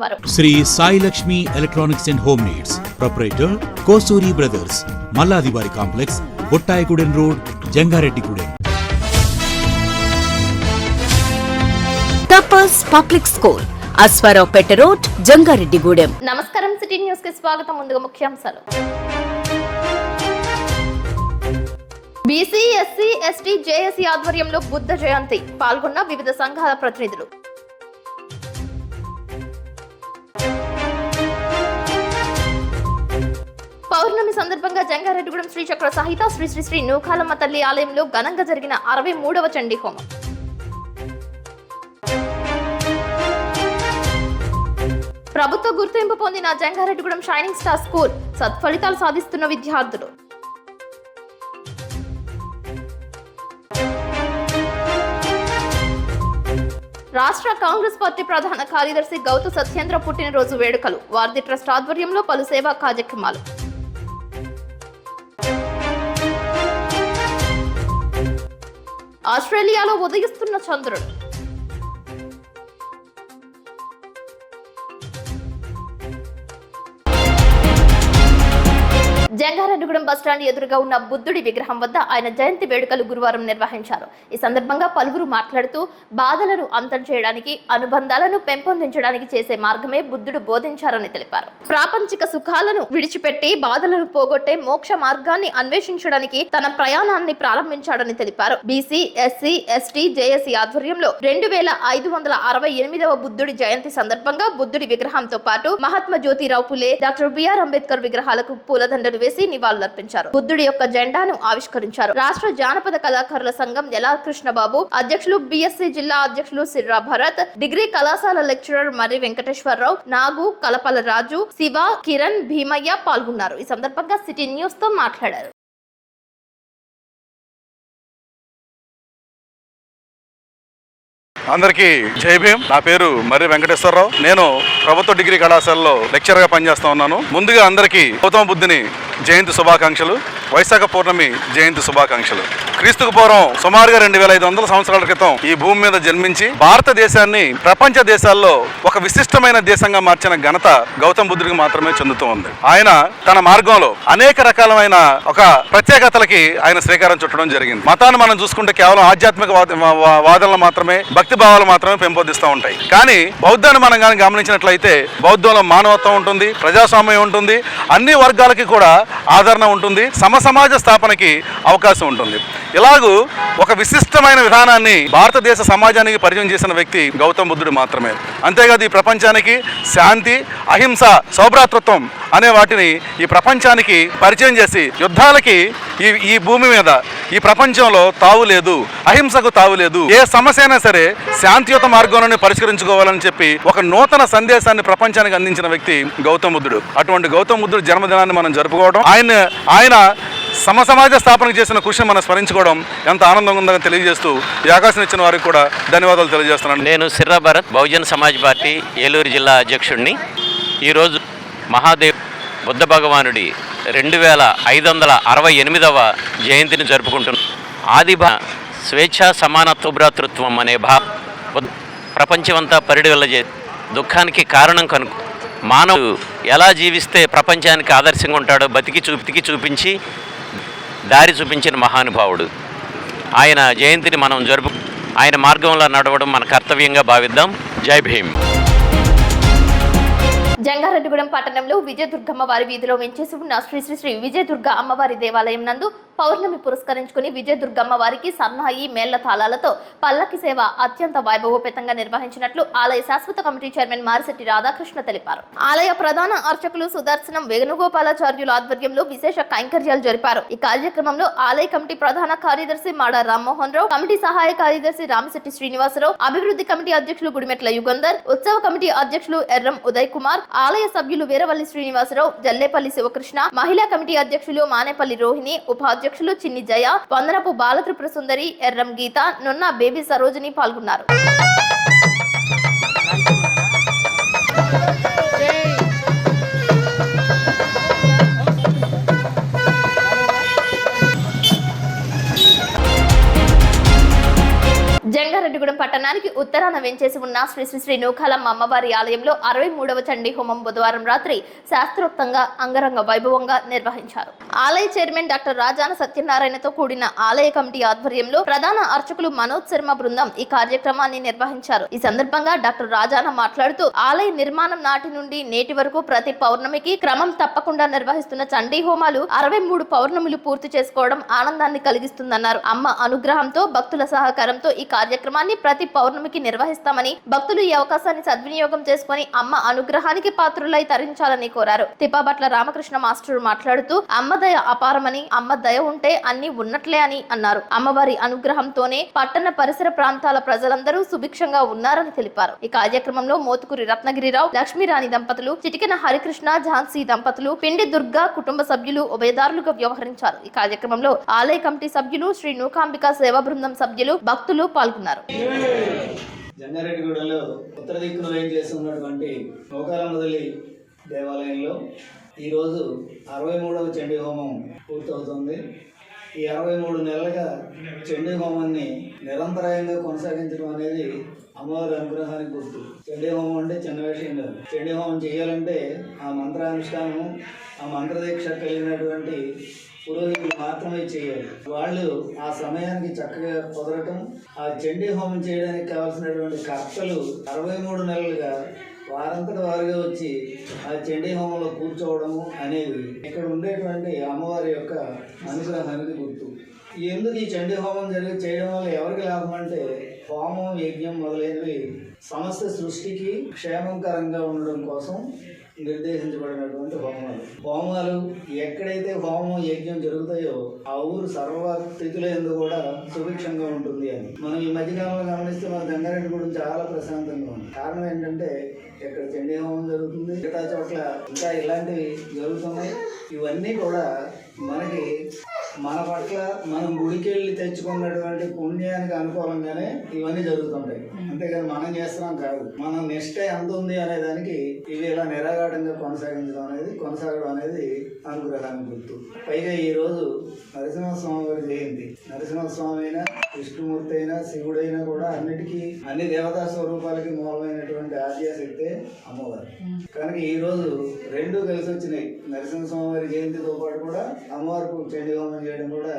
వారు. Shri Sai Lakshmi electronics and home needs proprietor Kosuri brothers, మల్లాదివారి complex, Bottayigudem road, Jangareddygudem. Tapas public school, Aswaraopeta road, Jangareddygudem. నమస్కారం, city news కి స్వాగతం. ముందుగా ముఖ్యాంశాలు. బీసీ, ఎస్సీ, ఎస్టీ, జేఏసీ ఆధ్వర్యంలో బుద్ధ జయంతి పాల్గొన్న వివిధ సంఘాల ప్రతినిధులు. పౌర్ణమి సందర్భంగా జంగారెడ్డిగూడెం శ్రీ చక్ర సహిత శ్రీ శ్రీ శ్రీ నూకాలమ్మ తల్లి ఆలయంలో ఘనంగా జరిగిన 63వ చండీ హోమం. ప్రభుత్వ గుర్తింపు పొందిన జంగారెడ్డిగూడెం షైనింగ్ స్టార్ స్కూల్ సత్ఫలితాలు సాధిస్తున్న విద్యార్థులు. రాష్ట్ర కాంగ్రెస్ పార్టీ ప్రధాన కార్యదర్శి గౌతు సత్యేంద్ర పుట్టినరోజు వేడుకలు వార్ది ట్రస్ట్ ఆధ్వర్యంలో పలు సేవా కార్యక్రమాలు. ఆస్ట్రేలియాలో ఉదయిస్తున్న చంద్రుడు. జంగారెడ్డిగూడెం బస్టాండ్ ఎదురుగా ఉన్న బుద్ధుడి విగ్రహం వద్ద ఆయన జయంతి వేడుకలు గురువారం నిర్వహించారు. ఈ సందర్భంగా పలువురు మాట్లాడుతూ బాధలను అంతం చేయడానికి, అనుబంధాలను పెంపొందించడానికి చేసే మార్గమే బుద్ధుడు బోధించారని తెలిపారు. ప్రాపంచిక సుఖాలను విడిచిపెట్టి బాధలను పోగొట్టే మోక్ష మార్గాన్ని అన్వేషించడానికి తన ప్రయాణాన్ని ప్రారంభించాడని తెలిపారు. బీసీ, ఎస్సీ, ఎస్టీ, జేఏసీ ఆధ్వర్యంలో 2568వ బుద్ధుడి జయంతి సందర్భంగా బుద్ధుడి విగ్రహంతో పాటు మహాత్మా జ్యోతిరావు పులే, డాక్టర్ బిఆర్ అంబేద్కర్ విగ్రహాలకు పూలదండలు వేసి నివాళులర్పించారు. బుద్ధుడి యొక్క జెండాను ఆవిష్కరించారు. రాష్ట్ర జానపద కళాకారుల సంఘం ఎల్ఆర్ కృష్ణబాబు అధ్యక్షులు, బిఎస్సి జిల్లా అధ్యక్షులు సిర్రా భరత్, డిగ్రీ కళాశాల లెక్చరర్ మర్రి వెంకటేశ్వరరావు, నాగు, కలపల రాజు, శివ, కిరణ్, భీమయ్య పాల్గొన్నారు. ఈ సందర్భంగా సిటీ న్యూస్ తో మాట్లాడారు. అందరికీ జై భీమ్. నా పేరు మర్రి వెంకటేశ్వరరావు. నేను ప్రభుత్వ డిగ్రీ కళాశాలలో లెక్చర్గా పనిచేస్తా ఉన్నాను. ముందుగా అందరికీ గౌతమ బుద్ధుని జయంతి శుభాకాంక్షలు, వైశాఖ పౌర్ణమి జయంతి శుభాకాంక్షలు. క్రీస్తుకు పూర్వం సుమారుగా 2500 సంవత్సరాల క్రితం ఈ భూమి మీద జన్మించి భారతదేశాన్ని ప్రపంచ దేశాల్లో ఒక విశిష్టమైన దేశంగా మార్చిన ఘనత గౌతమ బుద్ధుడికి మాత్రమే చెందుతూ ఉంది. ఆయన తన మార్గంలో అనేక రకాలమైన ఒక ప్రత్యేకతలకి ఆయన శ్రీకారం చుట్టడం జరిగింది. మతాన్ని మనం చూసుకుంటే కేవలం ఆధ్యాత్మిక వాదనలు మాత్రమే, భక్తి భావాలు మాత్రమే పెంపొందిస్తూ ఉంటాయి. కానీ బౌద్ధాన్ని మనం కానీ గమనించినట్లయితే బౌద్ధంలో మానవత్వం ఉంటుంది, ప్రజాస్వామ్యం ఉంటుంది, అన్ని వర్గాలకి కూడా ఆదరణ ఉంటుంది, సమాజ స్థాపనకి అవకాశం ఉంటుంది. ఇలాగూ ఒక విశిష్టమైన విధానాన్ని భారతదేశ సమాజానికి పరిచయం చేసిన వ్యక్తి గౌతమ బుద్ధుడు మాత్రమే. అంతేకాదు ఈ ప్రపంచానికి శాంతి, అహింస, సౌభ్రాతృత్వం అనే వాటిని ఈ ప్రపంచానికి పరిచయం చేసి యుద్ధాలకి ఈ భూమి మీద, ఈ ప్రపంచంలో తావు లేదు, అహింసకు తావు లేదు, ఏ సమస్య అయినా సరే శాంతియుత మార్గంలోనే పరిష్కరించుకోవాలని చెప్పి ఒక నూతన సందేశాన్ని ప్రపంచానికి అందించిన వ్యక్తి గౌతమ బుద్ధుడు. అటువంటి గౌతమ బుద్ధుడు జన్మదినాన్ని మనం జరుపుకోవడం, ఆయన సమాజ స్థాపనకు చేసిన కృషిని మనం స్మరించుకోవడం ఎంత ఆనందంగా ఉందని తెలియజేస్తూ ఈ అవకాశం ఇచ్చిన వారికి కూడా ధన్యవాదాలు తెలియజేస్తున్నాను. నేను సిర్రా భరత్, బహుజన్ సమాజ్ పార్టీ ఏలూరు జిల్లా అధ్యక్షుడిని. ఈరోజు మహాదేవ్ బుద్ధ భగవానుడి 2568వ జయంతిని జరుపుకుంటున్నాం. స్వేచ్ఛ, సమానత్వ, భ్రాతృత్వం అనే ప్రపంచమంతా పరిడివెళ్ళజే దుఃఖానికి కారణం కనుక మానవుడు ఎలా జీవిస్తే ప్రపంచానికి ఆదర్శంగా ఉంటాడో బతికి చూపించి దారి చూపించిన మహానుభావుడు. ఆయన జయంతిని మనం ఆయన మార్గంలో నడవడం మన కర్తవ్యంగా భావిద్దాం. జై భీమ్. జంగారెడ్డిగూడెం పట్టణంలో విజయదుర్గమ్మ వారి వీధిలో వెంచేసి ఉన్న శ్రీ శ్రీ శ్రీ విజయదుర్గ అమ్మవారి దేవాలయం నందు పౌర్ణమి పురస్కరించుకుని విజయదుర్గమ్మ వారికి సన్నాయి, మేళ్ల తాళాలతో పల్లకి సేవ అత్యంత వైభవోపేతంగా నిర్వహించినట్లు ఆలయ శాశ్వత కమిటీ చైర్మన్ మారిశెట్టి రాధాకృష్ణ తెలిపారు. ఆలయ ప్రధాన అర్చకులు సుదర్శనం వేణుగోపాలాచార్యుల ఆధ్వర్యంలో విశేష కైంకర్యాలు జరిపారు. ఈ కార్యక్రమంలో ఆలయ కమిటీ ప్రధాన కార్యదర్శి మాడ రామ్మోహన్ రావు, కమిటీ సహాయ కార్యదర్శి రామశెట్టి శ్రీనివాసరావు, అభివృద్ధి కమిటీ అధ్యక్షులు గుడిమెట్ల యుగంధర్, ఉత్సవ కమిటీ అధ్యక్షులు ఎర్రం ఉదయ్ కుమార్, ఆలయ సభ్యులు వీరవల్లి శ్రీనివాసరావు, జల్లేపల్లి శివకృష్ణ, మహిళా కమిటీ అధ్యక్షులు మానేపల్లి రోహిణి, ఉపాధ్యక్షులు చిన్ని జయ, వందనపు బాలత్రిపుర సుందరి, ఎర్రం గీత, నున్న బేబీ సరోజిని పాల్గొన్నారు. జంగారెడ్డిగూడెం పట్టణానికి ఉత్తరాన వెంచేసి ఉన్న శ్రీ శ్రీ శ్రీ నూకాలమ్మ అమ్మవారి ఆలయంలో 63వ చండీ హోమం బుధవారం రాత్రి శాస్త్రోక్తంగా అంగరంగ వైభవంగా నిర్వహించారు. ఆలయ చైర్మన్ డాక్టర్ రాజాన సత్యనారాయణతో కూడిన ఆలయ కమిటీ ఆధ్వర్యంలో ప్రధాన అర్చకులు మనోజ్ శర్మ బృందం ఈ కార్యక్రమాన్ని నిర్వహించారు. ఈ సందర్భంగా డాక్టర్ రాజాన మాట్లాడుతూ ఆలయ నిర్మాణం నాటి నుండి నేటి వరకు ప్రతి పౌర్ణమికి క్రమం తప్పకుండా నిర్వహిస్తున్న చండీ హోమాలు 63 పౌర్ణములు పూర్తి చేసుకోవడం ఆనందాన్ని కలిగిస్తుందన్నారు. అమ్మ అనుగ్రహంతో భక్తుల సహకారంతో ఈ కార్యక్రమాన్ని ప్రతి పౌర్ణమికి నిర్వహిస్తామని, భక్తులు ఈ అవకాశాన్ని సద్వినియోగం చేసుకుని అమ్మ అనుగ్రహానికి పాత్రులై తరించాలని కోరారు. తిప్పాబట్ల రామకృష్ణ మాస్టర్ మాట్లాడుతూ అమ్మ దయ అపారమని, అమ్మ దయ ఉంటే అన్ని ఉన్నట్లే అని అన్నారు. అమ్మవారి అనుగ్రహంతోనే పట్టణ పరిసర ప్రాంతాల ప్రజలందరూ సుభిక్షంగా ఉన్నారని తెలిపారు. ఈ కార్యక్రమంలో మోతుకూరి రత్నగిరిరావు, లక్ష్మీరాణి దంపతులు, చిటికెన హరికృష్ణ, ఝాన్సీ దంపతులు, పిండి దుర్గా కుటుంబ సభ్యులు ఉభయదారులుగా వ్యవహరించారు. ఈ కార్యక్రమంలో ఆలయ కమిటీ సభ్యులు, శ్రీ నూకాంబిక సేవా బృందం సభ్యులు, భక్తులు పాల్గొన్నారు. జంగారెడ్డిగూడెంలో ఉత్తర దిక్కున వేయించేసి ఉన్నటువంటి నూకాలమ్మ తల్లి దేవాలయంలో ఈరోజు 63వ చండీ హోమం పూర్తవుతుంది. ఈ 63 నెలలుగా చండీ హోమాన్ని నిరంతరాయంగా కొనసాగించడం అనేది అమ్మవారి అనుగ్రహానికి గుర్తు. చండీ హోమం అంటే చిన్న విషయం కాదు. చండీ హోమం చేయాలంటే ఆ మంత్రానుష్ఠానం, ఆ మంత్రదీక్ష కలిగినటువంటి పురోహితులు మాత్రమే చేయాలి. వాళ్ళు ఆ సమయానికి చక్కగా కుదరటం, ఆ చండీ హోమం చేయడానికి కావాల్సినటువంటి కర్తలు 63 నెలలుగా వారంతటి వారుగా వచ్చి ఆ చండీ హోమంలో కూర్చోవడము అనేది ఇక్కడ ఉండేటువంటి అమ్మవారి యొక్క అనుగ్రహానికి గుర్తు. ఎందుకు ఈ చండీ హోమం చేయడం వల్ల ఎవరికి లాభం అంటే, హోమం, యజ్ఞం మొదలైనవి సమస్త సృష్టికి క్షేమకరంగా ఉండడం కోసం నిర్దేశించబడినటువంటి హోమాలు ఎక్కడైతే హోమం, యజ్ఞం జరుగుతాయో ఆ ఊరు సర్వస్థితులందు కూడా సుభిక్షంగా ఉంటుంది అని మనం ఈ మధ్యకాలంలో గమనిస్తే మన జంగారెడ్డిగూడెం చాలా ప్రశాంతంగా ఉంది. కారణం ఏంటంటే ఇక్కడ చండీ హోమం జరుగుతుంది, మిగతా చోట్ల ఇంకా ఇలాంటివి జరుగుతున్నాయి. ఇవన్నీ కూడా మనకి మన పట్ల మనం గుడికెళ్ళి తెచ్చుకున్నటువంటి పుణ్యానికి అనుకూలంగానే ఇవన్నీ జరుగుతుంటాయి. అంతేగాని మనం చేస్తున్నాం కాదు. మనం నిష్ట ఎంత ఉంది అనే దానికి ఇవి ఇలా నిరాఘాటంగా కొనసాగడం అనేది అనుగ్రహానికి గుర్తు. పైగా ఈ రోజు నరసింహస్వామి వారి జయంతి. నరసింహస్వామి అయినా, విష్ణుమూర్తి అయినా, శివుడైనా కూడా అన్ని దేవతా స్వరూపాలకి మూలమైనటువంటి ఆద్యాశక్తే అమ్మవారు. కనుక ఈ రోజు రెండు కలిసి వచ్చినాయి. నరసింహస్వామి వారి జయంతితో పాటు కూడా అమ్మవారికి చండీ హోమం చేయడం కూడా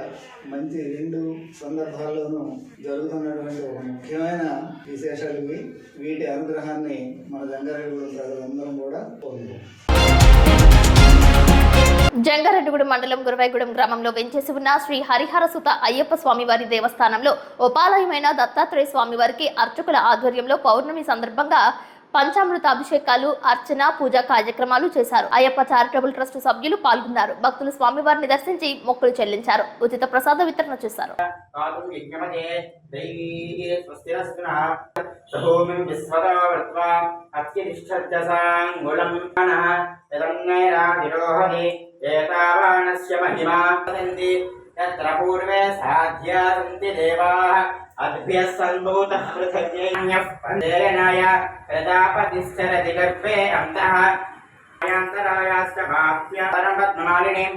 మంచి రెండు సందర్భాల్లోనూ జరుగుతున్నటువంటి ఒక ముఖ్యమైన విశేషాలు ఇవి. వీటి అనుగ్రహాన్ని మన జంగారెడ్డిగూడెం ప్రజలందరం కూడా పొందుతాం. జంగారెడ్డిగూడెం మండలం గురవైగూడెం గ్రామంలో వెంచేసి ఉన్న శ్రీ హరిహరసుత అయ్యప్ప స్వామివారి దేవస్థానంలో ఉపాలయమైన దత్తాత్రేయ స్వామివారికి అర్చకుల ఆధ్వర్యంలో పౌర్ణమి సందర్భంగా పంచామృత అభిషేకాలు, అర్చన, పూజా కార్యక్రమాలు చేశారు. అయ్యప్ప చారిటబుల్ ట్రస్ట్ సభ్యులు పాల్గొన్నారు. భక్తులు స్వామివారిని దర్శించి మొక్కులు చెల్లించారు. ఉచిత ప్రసాద వితరణ చేశారు. పూర్వే సాధ్యా సంతి దేవాః అద్భ్యః సంభూతః పృథగ్యేన్యః పందేనాయ ప్రజాపతిశ్చరతి గర్భే అంతః యాంతరాయాశ్చ బాహ్య పరమపద్మమాలినీం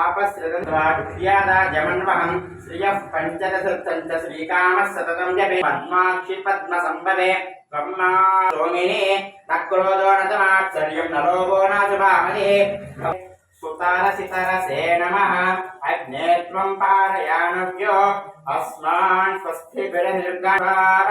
ఆపశ్రితంద్వాద్యాదాజమన్వహం శ్రియః పంచదశంచ శ్రీకామः సతతం జపే పద్మాక్షి పద్మసంభవే బ్రహ్మా సోమిని నక్రోధో నతమాత్సర్యం నలోభో నాశుభామదే సుతారసితరసే నమః అగ్నే త్వం పారయానవ్యో అస్మాన్ స్వస్తిభిర్నిర్గణాః.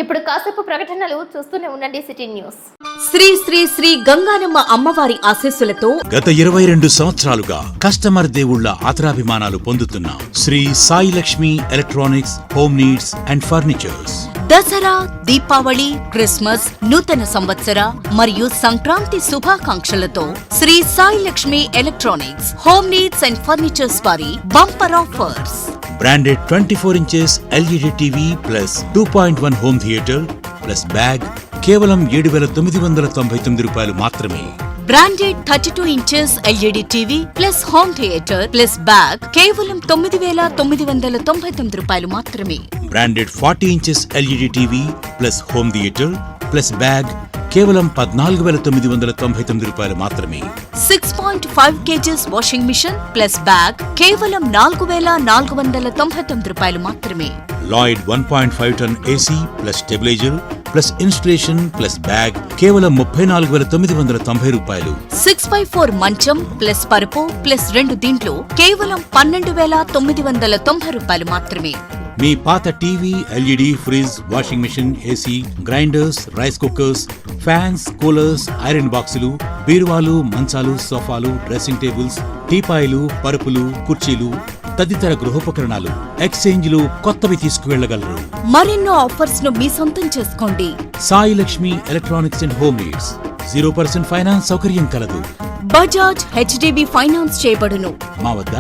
ఇప్పుడు కాసేపు ప్రకటనలు చూస్తూనే ఉండండి సిటీ న్యూస్. శ్రీ శ్రీ శ్రీ గంగానమ్మ అమ్మవారి ఆశీస్సులతో గత 22 సంవత్సరాలుగా కస్టమర్ దేవుళ్ల ఆదరాభిమానాలు పొందుతున్న Shri Sai Lakshmi electronics, home needs and furnitures Dasara, Deepavali, Christmas, నూతన సంవత్సర మరియు సంక్రాంతి శుభాకాంక్షలతో Shri Sai Lakshmi electronics, home needs and furnitures వారి bumper offers. Branded 24 inches LED TV plus 2.1 home theatre plus bag కేవలం 7,999 రూపాయలు మాత్రమే. Branded 32 inches LED TV plus home theatre plus bag కేవలం 9,999 రూపాయలు మాత్రమే. Branded 40 inches LED TV plus home theatre plus bag కేవలం 14,999 రూపాయలు మాత్రమే. 6.5 kgs washing machine plus bag కేవలం 4,499 రూపాయలు మాత్రమే. Lloyd 1.5 ton AC plus stabiliser plus installation plus bag కేవలం 34,990 రూపాయలు. 6x4 మంచం ప్లస్ పరుపు ప్లస్ 2 దిండ్లు కేవలం 12,990 రూపాయలు మాత్రమే. మీ పాత TV, LED, fridge, washing machine, AC, grinders, rice cookers, fans, coolers, iron బాక్సులు, బీరువాలు, మంచాలు, సోఫాలు, డ్రెస్సింగ్ టేబుల్స్, టీపాయిలు, పరుపులు, కుర్చీలు తదితర గృహోపకరణాలు ఎక్స్చేంజ్లు కొత్తవి తీసుకువెళ్లగలరు. మరెన్నో ఆఫర్స్ ను మీ సొంతం చేసుకోండి. Sai Lakshmi electronics and home needs 0% finance సౌకర్యం కలదు. బజాజ్ హెచ్డిబి ఫైనాన్స్ చేయబడును. మా వద్ద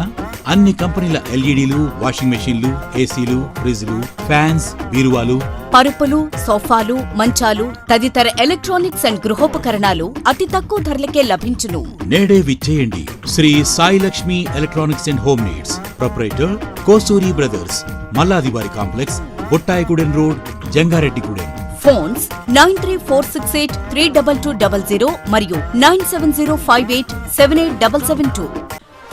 అన్ని కంపెనీల ఎల్ఈడీలు, వాషింగ్ మెషీన్లు, ఏసీలు, ఫ్రిజ్లు, ఫ్యాన్స్, బీరువాలు, పరుపులు, సోఫాలు, మంచాలు తదితర ఎలక్ట్రానిక్స్ అండ్ గృహోపకరణాలు అతి తక్కువ ధరలకే లభించును. నేడే విచ్చేయండి. Shri Sai Lakshmi electronics and home needs, proprietor Kosuri brothers, మల్లాదివారి complex, Bottayigudem road, Jangareddygudem. Phones 9346832200 మరియు 9705878772.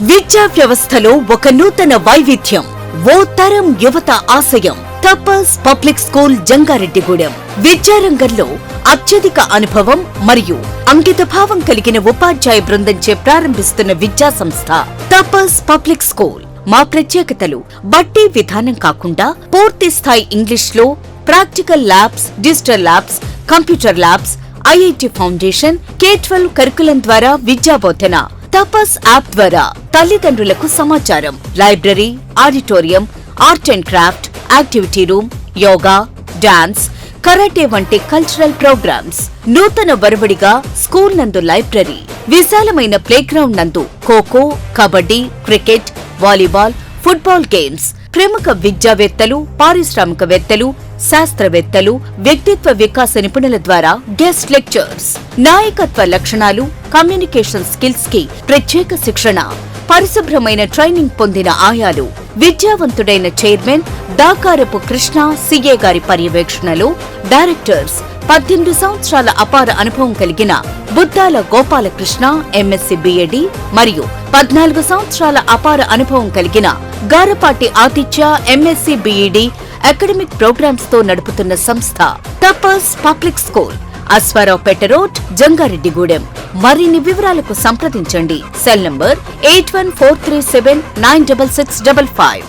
విద్యా వ్యవస్థలో ఒక నూతన వైవిధ్యం, ఓ తరం యువత ఆశయం. తపస్ పబ్లిక్ స్కూల్ జంగారెడ్డిగూడెం విద్యారంగంలో అత్యధిక అనుభవం మరియు అంకితభావం కలిగిన ఉపాధ్యాయ బృందంచే ప్రారంభిస్తున్న విద్యా సంస్థ తపస్ పబ్లిక్ స్కూల్. మా ప్రత్యేకతలు బట్టి విధానం కాకుండా పూర్తి స్థాయి ఇంగ్లీష్లో practical labs, digital labs, computer labs, IIT foundation, K-12 curriculum ద్వారా విద్యాబోధన. తపస్ యాప్ ద్వారా తల్లిదండ్రులకు సమాచారం, library, auditorium, art and craft, activity room, yoga, dance, karate వంటి కల్చరల్ ప్రోగ్రామ్స్. నూతన వరవడిగా స్కూల్ నందు లైబ్రరీ, విశాలమైన ప్లేగ్రౌండ్ నందు kho kho, kabaddi, cricket, volleyball, football games. ప్రముఖ విద్యావేత్తలు, పారిశ్రామికవేత్తలు, శాస్త్రవేత్తలు, వ్యక్తిత్వ వికాస నిపుణుల ద్వారా గెస్ట్ లెక్చర్స్. నాయకత్వ లక్షణాలు, కమ్యూనికేషన్ స్కిల్స్ కి ప్రత్యేక శిక్షణ. పరిశుభ్రమైన ట్రైనింగ్ పొందిన ఆయాలు. విద్యావంతుడైన చైర్మన్ దాకారపు కృష్ణ సిఏ గారి పర్యవేక్షణలో డైరెక్టర్స్. 18 సంవత్సరాల అపార అనుభవం కలిగిన బుద్దాల గోపాలకృష్ణ ఎంఎస్సి బిఎడి మరియు 14 సంవత్సరాల అపార అనుభవం కలిగిన గారపాటి ఆతిథ్య ఎంఎస్సి బిఈడి అకాడమిక్ ప్రోగ్రామ్స్ తో నడుపుతున్న సంస్థ Tapas public school, Aswaraopeta road, Jangareddygudem. మరిన్ని వివరాలకు సంప్రదించండి. Cell number 8143796655.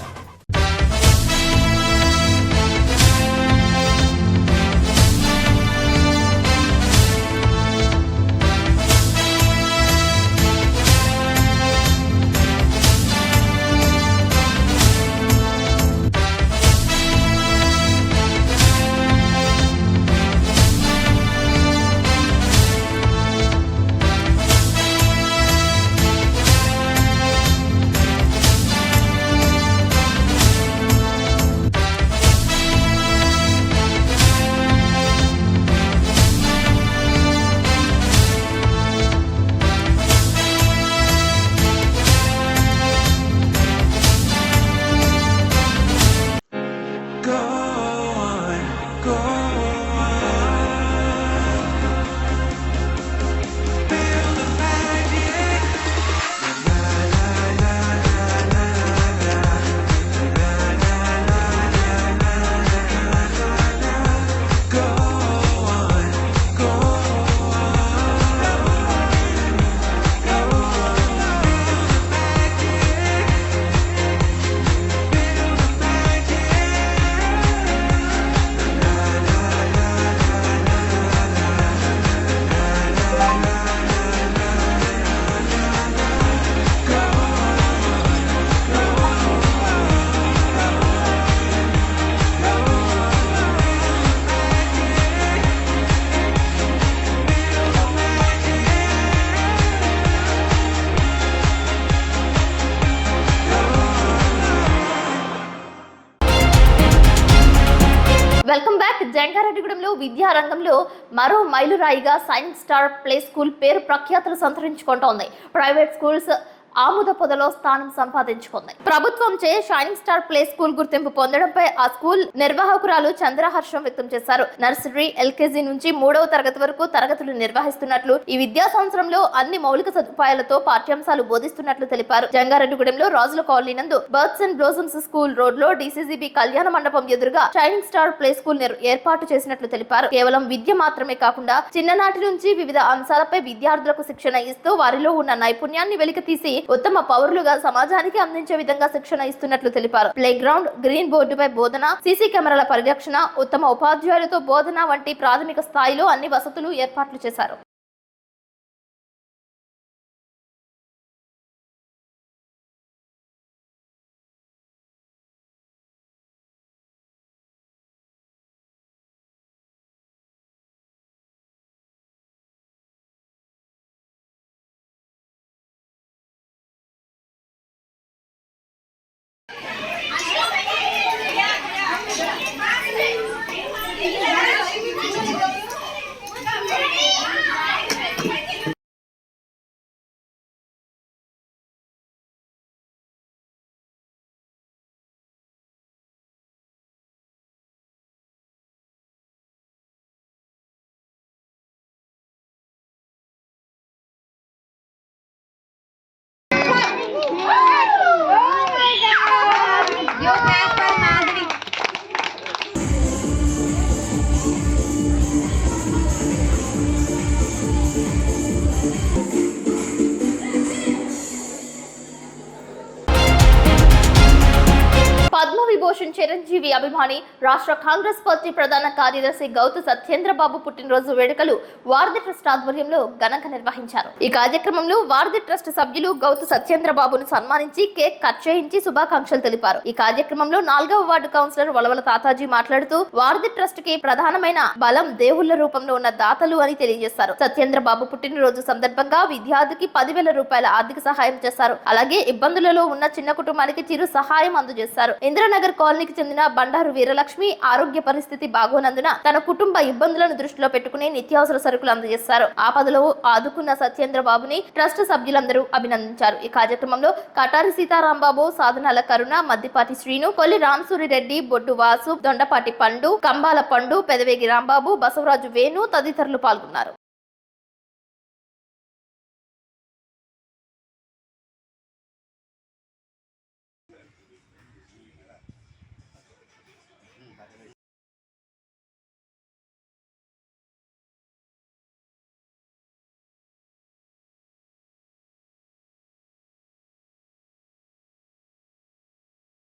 Welcome back. జంగారెడ్డిగూడెంలో విద్యారంగంలో మరో మైలురాయిగా సైన్స్ స్టార్ ప్లే స్కూల్ పేరు ప్రఖ్యాతులు సంతరించుకుంటోంది. ప్రైవేట్ స్కూల్స్ ఆముద పొదలో స్థానం సంపాదించుకుంది. ప్రభుత్వంచే షైనింగ్ స్టార్ ప్లే స్కూల్ గుర్తింపు పొందడంపై ఆ స్కూల్ నిర్వాహకురాలు చంద్రహర్షం వ్యక్తం చేశారు. నర్సరీ, ఎల్కేజీ నుంచి 3వ తరగతి వరకు తరగతులు నిర్వహిస్తున్నట్లు, ఈ విద్యా సంవత్సరంలో అన్ని మౌలిక సదుపాయాలతో పాఠ్యాంశాలు బోధిస్తున్నట్లు తెలిపారు. జంగారెడ్డిగూడెంలో రాజుల కాలనీ నందు birds and blossoms school road లో DCCB కళ్యాణ మండపం ఎదురుగా షైనింగ్ స్టార్ ప్లే స్కూల్ ఏర్పాటు చేసినట్లు తెలిపారు. కేవలం విద్య మాత్రమే కాకుండా చిన్ననాటి నుంచి వివిధ అంశాలపై విద్యార్థులకు శిక్షణ ఇస్తూ వారిలో ఉన్న నైపుణ్యాన్ని వెలికితీసి ఉత్తమ పౌరులుగా సమాజానికి అందించే విధంగా శిక్షణ ఇస్తున్నట్లు తెలిపారు. ప్లే గ్రౌండ్, గ్రీన్ బోర్డుపై బోధన, సీసీ కెమెరాల పరిరక్షణ, ఉత్తమ ఉపాధ్యాయులతో బోధన వంటి ప్రాథమిక స్థాయిలో అన్ని వసతులు ఏర్పాట్లు చేశారు. పద్మవిభూషణ్ చిరంజీవి అభిమాని రాష్ట్ర కాంగ్రెస్ పార్టీ ప్రధాన కార్యదర్శి గౌతు సత్యేంద్రబాబు పుట్టినరోజు వేడుకలు వారధి ట్రస్ట్ ఆధ్వర్యంలో ఘనంగా నిర్వహించారు. ఈ కార్యక్రమంలో వారధి ట్రస్ట్ సభ్యులు గౌతు సత్యేంద్రబాబును సన్మానించి కేక్ కట్ చేయించి శుభాకాంక్షలు తెలిపారు. ఈ కార్యక్రమంలో 4వ వార్డు కౌన్సిలర్ వలవల తాతాజీ మాట్లాడుతూ వారధి ట్రస్ట్ కి ప్రధానమైన బలం దేవుళ్ల రూపంలో ఉన్న దాతలు అని తెలియజేశారు. సత్యేంద్రబాబు పుట్టినరోజు సందర్భంగా విద్యార్థికి 10,000 రూపాయల ఆర్థిక సహాయం చేశారు. అలాగే ఇబ్బందులలో ఉన్న చిన్న కుటుంబానికి చిరు సహాయం అందజేశారు. ఇంద్రనగర్ కాలనీకి చెందిన బండారు వీరలక్ష్మి ఆరోగ్య పరిస్థితి బాగోనందున తన కుటుంబ ఇబ్బందులను దృష్టిలో పెట్టుకుని నిత్యావసర సరుకులు అందజేశారు. ఆపదలో ఆదుకున్న సత్యేంద్రబాబుని ట్రస్ట్ సభ్యులందరూ అభినందించారు. ఈ కార్యక్రమంలో కటారి సీతారాంబాబు, సాధనాల కరుణ, మద్దిపాటి శ్రీను, కొల్లి రామసూరిరెడ్డి, బొడ్డు వాసు, దొండపాటి పండు, కంబాల పండు, పెదవేగి రాంబాబు, బసవరాజు వేణు తదితరులు పాల్గొన్నారు.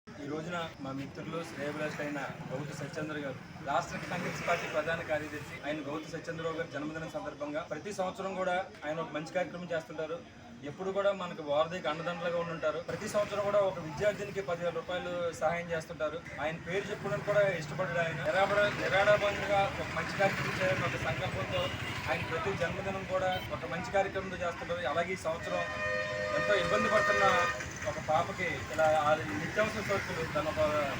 ఈ రోజున మా మిత్రులు శ్రేయభిలాషులైన గౌతు సత్యేంద్ర గారు, రాష్ట్ర కాంగ్రెస్ పార్టీ ప్రధాన కార్యదర్శి ఆయన గౌతు సత్యేంద్రరావు గారి జన్మదినం సందర్భంగా ప్రతి సంవత్సరం కూడా ఆయన ఒక మంచి కార్యక్రమం చేస్తుంటారు. ఎప్పుడు కూడా మనకు వారధికి అండదండలుగా ఉంటుంటారు. ప్రతి సంవత్సరం కూడా ఒక విద్యార్థినికి 10,000 రూపాయలు సహాయం చేస్తుంటారు. ఆయన పేరు చెప్పుకోవడానికి కూడా ఇష్టపడ్డాడు. ఆయన నిరాడంబరంగా ఒక మంచి కార్యక్రమం చేయాలని ఒక సంకల్పంతో ఆయన ప్రతి జన్మదినం కూడా ఒక మంచి కార్యక్రమంతో చేస్తుంటారు. అలాగే ఈ సంవత్సరం ఎంతో ఇబ్బంది పడుతున్న ఒక పాపకి ఇలా నిత్యావసర సరుకులు తన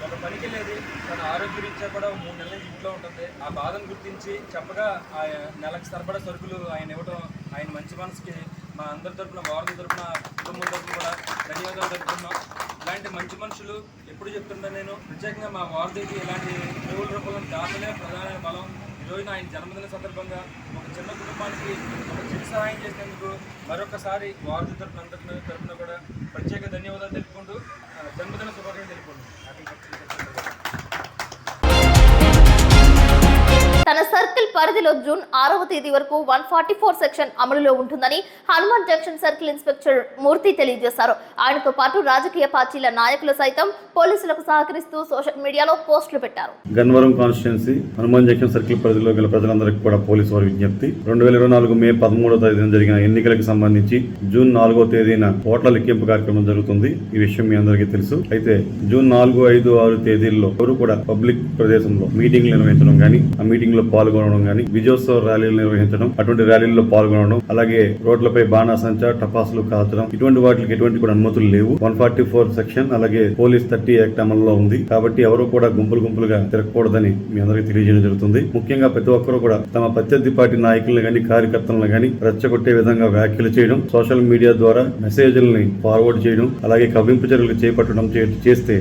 ఒక పనికి వెళ్ళేది, తన ఆరోగ్య రీత్యా కూడా 3 నెలల నుంచి ఇంట్లో ఉంటుంది. ఆ బాధను గుర్తించి చెప్పగా ఆ నెలకు సరిపడా సరుకులు ఆయన ఇవ్వడం ఆయన మంచి మనసుకి మా అందరి తరఫున, వారధి తరఫున, కుటుంబం తరఫున కూడా ధన్యవాదాలు తెలుపుతున్నాం. ఇలాంటి మంచి మనుషులు ఎప్పుడు చెప్తుంటాను నేను, ప్రత్యేకంగా మా వారధికి ఇలాంటి దేవుళ్ళ రూపంలో దాతలే ప్రధాన బలం. ఈరోజున ఆయన జన్మదిన సందర్భంగా ఒక చిన్న కుటుంబానికి ఒక చిన్న సహాయం చేసినందుకు మరొకసారి వారధి తరఫున కూడా ప్రత్యేక ధన్యవాదాలు తెలుపుకుంటూ జన్మదిన శుభాకాంక్షలు తెలుపుకుంటూ తన సర్కిల్ పరిధిలో జూన్ 6వ తేదీ వరకు 144 సెక్షన్ అమలులో ఉంటుందని హనుమాన్ జంక్షన్ సర్కిల్ ఇన్స్పెక్టర్ మూర్తి తెలియజేశారు. ఆయనతో పాటు రాజకీయ పార్టీల నాయకులు సైతం పోలీసులకు సహకరిస్తూ సోషల్ మీడియాలో పోస్టులు పెట్టారు. Gannavaram constituency Hanuman junction circle పరిధిలో గల ప్రజలందరికీ కూడా పోలీసు వారి విజ్ఞప్తి. 2024 మే 13వ తేదీన జరిగిన ఎన్నికలకు సంబంధించి జూన్ 4వ తేదీన ఓట్ల లెక్కింపు కార్యక్రమం జరుగుతుంది. ఈ విషయం మీ అందరికీ తెలుసు. అయితే జూన్ 4, 5, 6 తేదీల్లో ఎవరు కూడా పబ్లిక్ ప్రదేశంలో మీటింగ్లు నిర్వహించడం కానీ, ఆ మీటింగ్ పాల్గొనడం కానీ, విజయోత్సవ ర్యాలీలు నిర్వహించడం, అటువంటి ర్యాలీల్లో పాల్గొనడం, అలాగే రోడ్లపై బాణాసంచా, టపాసులు కాల్చడం, ఇటువంటి వాటికి ఎటువంటి కూడా అనుమతులు లేవు. 144 సెక్షన్ అలాగే పోలీస్ 30 యాక్ట్ అమల్లో ఉంది. కాబట్టి ఎవరు కూడా గుంపులుగా తిరగకూడదని మీ అందరికీ తెలియజేయడం జరుగుతుంది. ముఖ్యంగా ప్రతి ఒక్కరు కూడా తమ ప్రత్యర్థి పార్టీ నాయకులను గాని కార్యకర్తలను గాని రెచ్చగొట్టే విధంగా వ్యాఖ్యలు చేయడం, సోషల్ మీడియా ద్వారా మెసేజ్లని ఫార్వర్డ్ చేయడం, అలాగే కవ్వింపు చర్యలు చేపట్టడం చేస్తే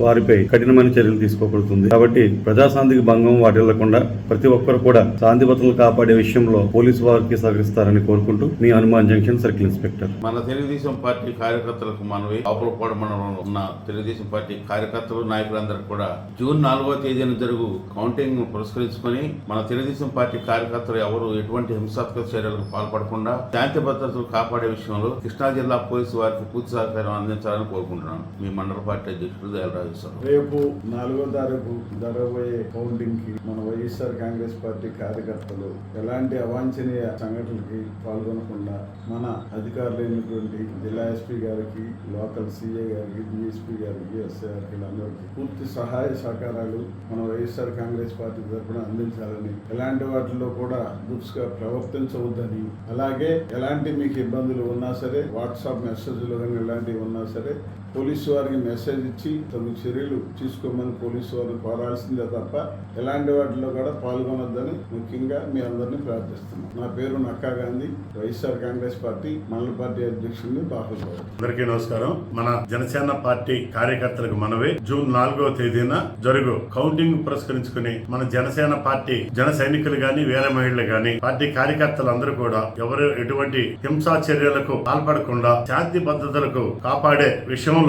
వారిపై కఠినమైన చర్యలు తీసుకోబడుతుంది. కాబట్టి ప్రజాశాంతికి భంగం వాటిల్లకుండా ప్రతి ఒక్కరు కూడా శాంతి భద్రతలు కాపాడే విషయంలో పోలీసు వారికి సహకరిస్తారని కోరుకుంటూ మీ హనుమాన్ జంక్షన్ సర్కిల్ ఇన్స్పెక్టర్. మన తెలుగుదేశం పార్టీ కార్యకర్తలకు మనవి ఆపులపాడ మండలంలో ఉన్న తెలుగుదేశం పార్టీ కార్యకర్తలు నాయకులందరూ కూడా జూన్ 4వ తేదీన జరుగు కౌంటింగ్ పురస్కరించుకొని మన తెలుగుదేశం పార్టీ కార్యకర్తలు ఎవరు ఎటువంటి హింసాత్మక చర్యలకు పాల్పడకుండా శాంతి భద్రతలు కాపాడే విషయంలో కృష్ణా జిల్లా పోలీసు వారికి పూర్తి సహకారం అందించాలని కోరుకుంటున్నాను. మీ మండల పార్టీ అధ్యక్షుడు దయాలరాజేశ్వరరావు. రేపు 4వ తారీఖు జరగబోయే కౌంటింగ్ కి మన వైఎస్ఆర్ కాంగ్రెస్ పార్టీ కార్యకర్తలు ఎలాంటి అవాంఛనీయ సంఘటనలకి పాల్గొనకుండా మన అధికారులైనటువంటి జిల్లా ఎస్పీ గారికి, లోకల్ సిఐ గారికి, డిఎస్పీ గారికి, ఎస్ఐ గారికి అందరికీ పూర్తి సహాయ సహకారాలు మన వైఎస్ఆర్ కాంగ్రెస్ పార్టీ తరఫున అందించాలని, ఎలాంటి వాటిలో కూడా దురుసుగా ప్రవర్తించవద్దని, అలాగే ఎలాంటి మీకు ఇబ్బందులు ఉన్నా సరే వాట్సాప్ మెసేజ్లు కానీ ఎలాంటివి ఉన్నా సరే పోలీసు వారికి మెసేజ్ ఇచ్చి తగు చర్యలు తీసుకోమని పోలీసు వారిని కోరాల్సిందే తప్ప ఎలాంటి వాటిలో కూడా పాల్గొనొద్దని ముఖ్యంగా మీ అందరినీ ప్రార్థిస్తున్నాం. నా పేరు నక్కా గాంధీ, వైఎస్ఆర్ కాంగ్రెస్ పార్టీ మండల పార్టీ అధ్యక్షుడిని బాహుబాబు. అందరికీ నమస్కారం. మన జనసేన పార్టీ కార్యకర్తలకు మనవే జూన్ 4వ తేదీన జరుగు కౌంటింగ్ పురస్కరించుకుని మన జనసేన పార్టీ జన సైనికులు గాని, వీర మహిళలు గాని, పార్టీ కార్యకర్తలందరూ కూడా ఎవరు ఎటువంటి హింసా చర్యలకు పాల్పడకుండా శాంతి భద్రతలకు కాపాడే విషయంలో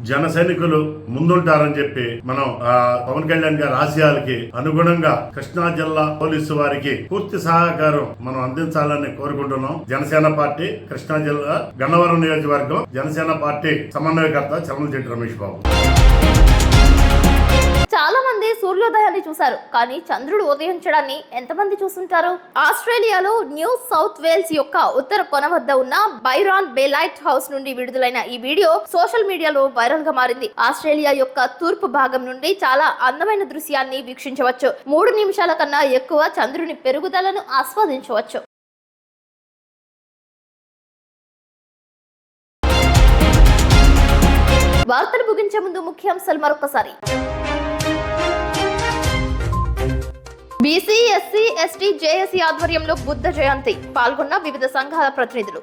జన సైనికులు ముందుంటారని చెప్పి మనం పవన్ కళ్యాణ్ గారి ఆశయాలకి అనుగుణంగా కృష్ణా జిల్లా పోలీసు వారికి పూర్తి సహకారం మనం అందించాలని కోరుకుంటున్నాం. జనసేన పార్టీ కృష్ణా జిల్లా గన్నవరం నియోజకవర్గం జనసేన పార్టీ సమన్వయకర్త చలమలశెట్టి రమేష్ బాబు. చాలా మంది సూర్యోదయాన్ని చూశారు, కానీ చంద్రుడు ఉదయించడాన్ని ఎంతమంది చూస్తుంటారు? ఆస్ట్రేలియాలో న్యూ సౌత్ వేల్స్ యొక్క ఉత్తర కొన వద్ద ఉన్న బైరాన్ బే లైట్ హౌస్ నుండి విడుదలైన ఈ వీడియో సోషల్ మీడియాలో వైరల్ గా మారింది. ఆస్ట్రేలియా యొక్క తూర్పు భాగం నుండి చాలా అందమైన దృశ్యాన్ని వీక్షించవచ్చు. 3 నిమిషాల కన్నా ఎక్కువ చంద్రుని పెరుగుదలను ఆస్వాదించవచ్చు. వార్తలు ముగించే ముందు ముఖ్యాంశాలు మరొకసారి. బీసీ, ఎస్సీ, ఎస్టీ, జేఏసీ ఆధ్వర్యంలో బుద్ధ జయంతి పాల్గొన్న వివిధ సంఘాల ప్రతినిధులు.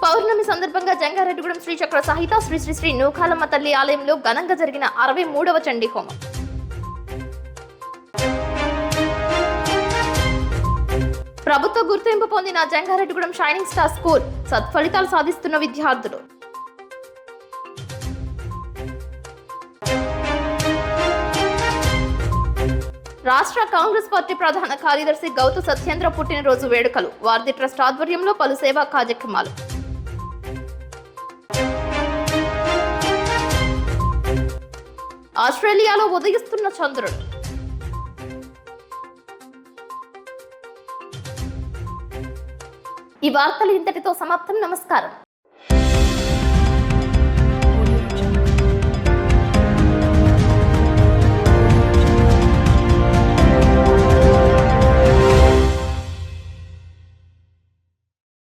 పౌర్ణమి సందర్భంగా జంగారెడ్డిగూడెం శ్రీచక్ర సహిత శ్రీ శ్రీ శ్రీ నూకాలమ్మ తల్లి ఆలయంలో ఘనంగా జరిగిన 63వ చండీ హోమం. ప్రభుత్వ గుర్తింపు పొందిన జంగారెడ్డిగూడెం షైనింగ్ స్టార్ స్కూల్ సత్ఫలితాలు సాధిస్తున్న విద్యార్థులు. రాష్ట్ర కాంగ్రెస్ పార్టీ ప్రధాన కార్యదర్శి గౌతు సత్యేంద్ర పుట్టినరోజు వేడుకలు వార్ది ట్రస్ట్ ఆధ్వర్యంలో పలు సేవా కార్యక్రమాలు. ఆస్ట్రేలియాలో ఉదయిస్తున్న చంద్రుడు. ఈ వార్తలు ఇంతటితో సమాప్తం. నమస్కారం.